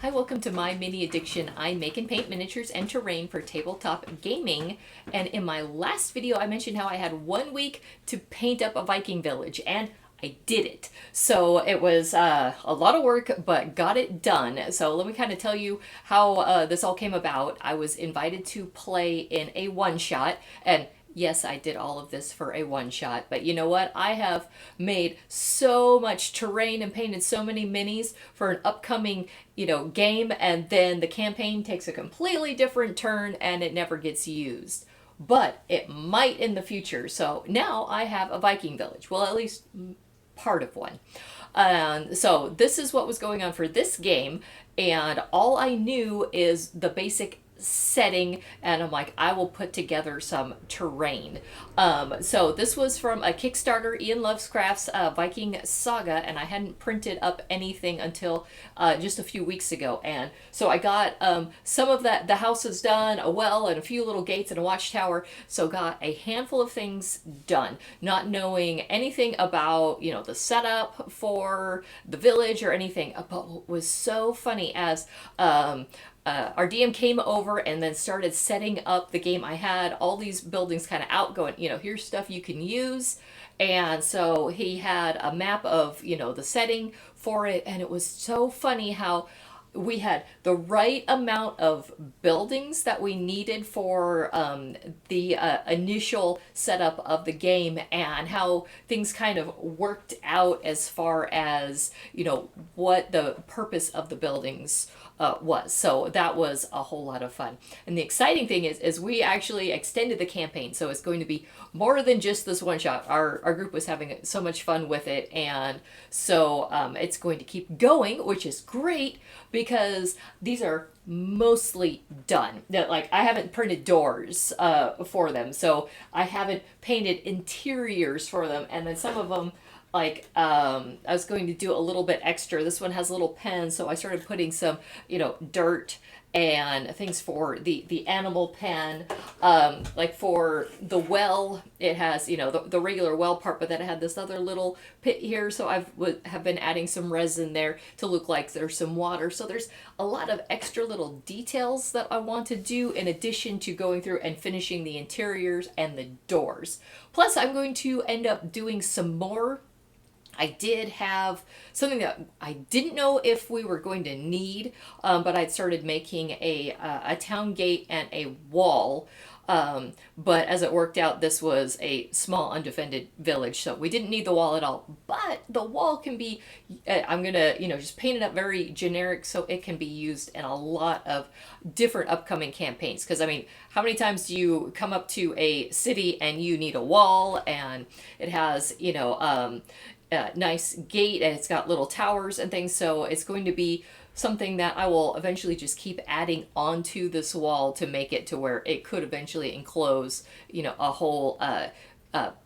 Hi, welcome to My Mini Addiction. I make and paint miniatures and terrain for tabletop gaming. And in my last video, I mentioned how I had 1 week to paint up a Viking village, and I did it. So it was a lot of work, but got it done. So let me kind of tell you how this all came about. I was invited to play in a one-shot, and yes, I did all of this for a one-shot, but you know what? I have made so much terrain and painted so many minis for an upcoming, game, and then the campaign takes a completely different turn and it never gets used. But it might in the future. So now I have a Viking village. Well, at least part of one. So this is what was going on for this game, and all I knew is the basic setting, and I'm like, I will put together some terrain. So this was from a Kickstarter, Ian Lovecraft's Viking Saga, and I hadn't printed up anything until just a few weeks ago. And so I got some of that, the house is done, a well and a few little gates and a watchtower. So got a handful of things done, not knowing anything about, the setup for the village or anything. But what was so funny as our DM came over and then started setting up the game. I had all these buildings kind of out going, here's stuff you can use. And so he had a map of, the setting for it. And it was so funny how we had the right amount of buildings that we needed for the initial setup of the game, and how things kind of worked out as far as, what the purpose of the buildings was. So that was a whole lot of fun. And the exciting thing is we actually extended the campaign. So it's going to be more than just this one shot. Our group was having so much fun with it. And so it's going to keep going, which is great because these are mostly done. Like, I haven't printed doors for them. So I haven't painted interiors for them. And then some of them, like, I was going to do a little bit extra. This one has a little pen, so I started putting some, dirt and things for the animal pen. Like for the well, it has, the regular well part, but then it had this other little pit here. So have been adding some resin there to look like there's some water. So there's a lot of extra little details that I want to do in addition to going through and finishing the interiors and the doors. Plus, I'm going to end up doing some more. I did have something that I didn't know if we were going to need, but I'd started making a town gate and a wall. But as it worked out, this was a small undefended village, so we didn't need the wall at all. But the wall can be, I'm gonna, just paint it up very generic so it can be used in a lot of different upcoming campaigns. Because, I mean, how many times do you come up to a city and you need a wall and it has, nice gate and it's got little towers and things, so it's going to be something that I will eventually just keep adding onto this wall to make it to where it could eventually enclose, a whole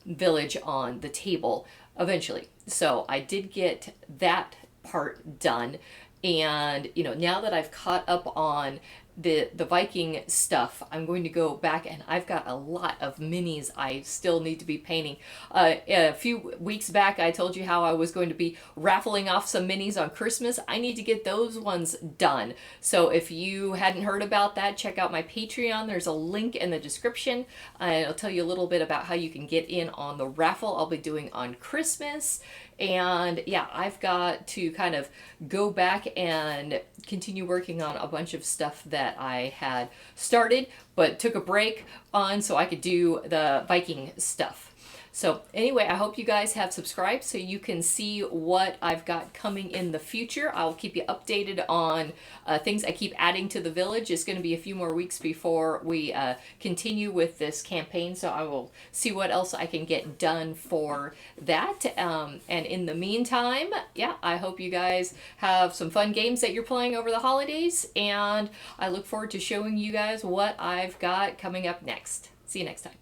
village on the table eventually. So I did get that part done, and now that I've caught up on the Viking stuff, I'm going to go back, and I've got a lot of minis I still need to be painting. A few weeks back, I told you how I was going to be raffling off some minis on Christmas. I need to get those ones done. So if you hadn't heard about that, check out my Patreon. There's a link in the description. I'll tell you a little bit about how you can get in on the raffle I'll be doing on Christmas. And yeah, I've got to kind of go back and continue working on a bunch of stuff that I had started, but took a break on so I could do the Viking stuff. So anyway, I hope you guys have subscribed so you can see what I've got coming in the future. I'll keep you updated on things I keep adding to the village. It's going to be a few more weeks before we continue with this campaign, so I will see what else I can get done for that. And in the meantime, yeah, I hope you guys have some fun games that you're playing over the holidays, and I look forward to showing you guys what I've got coming up next. See you next time.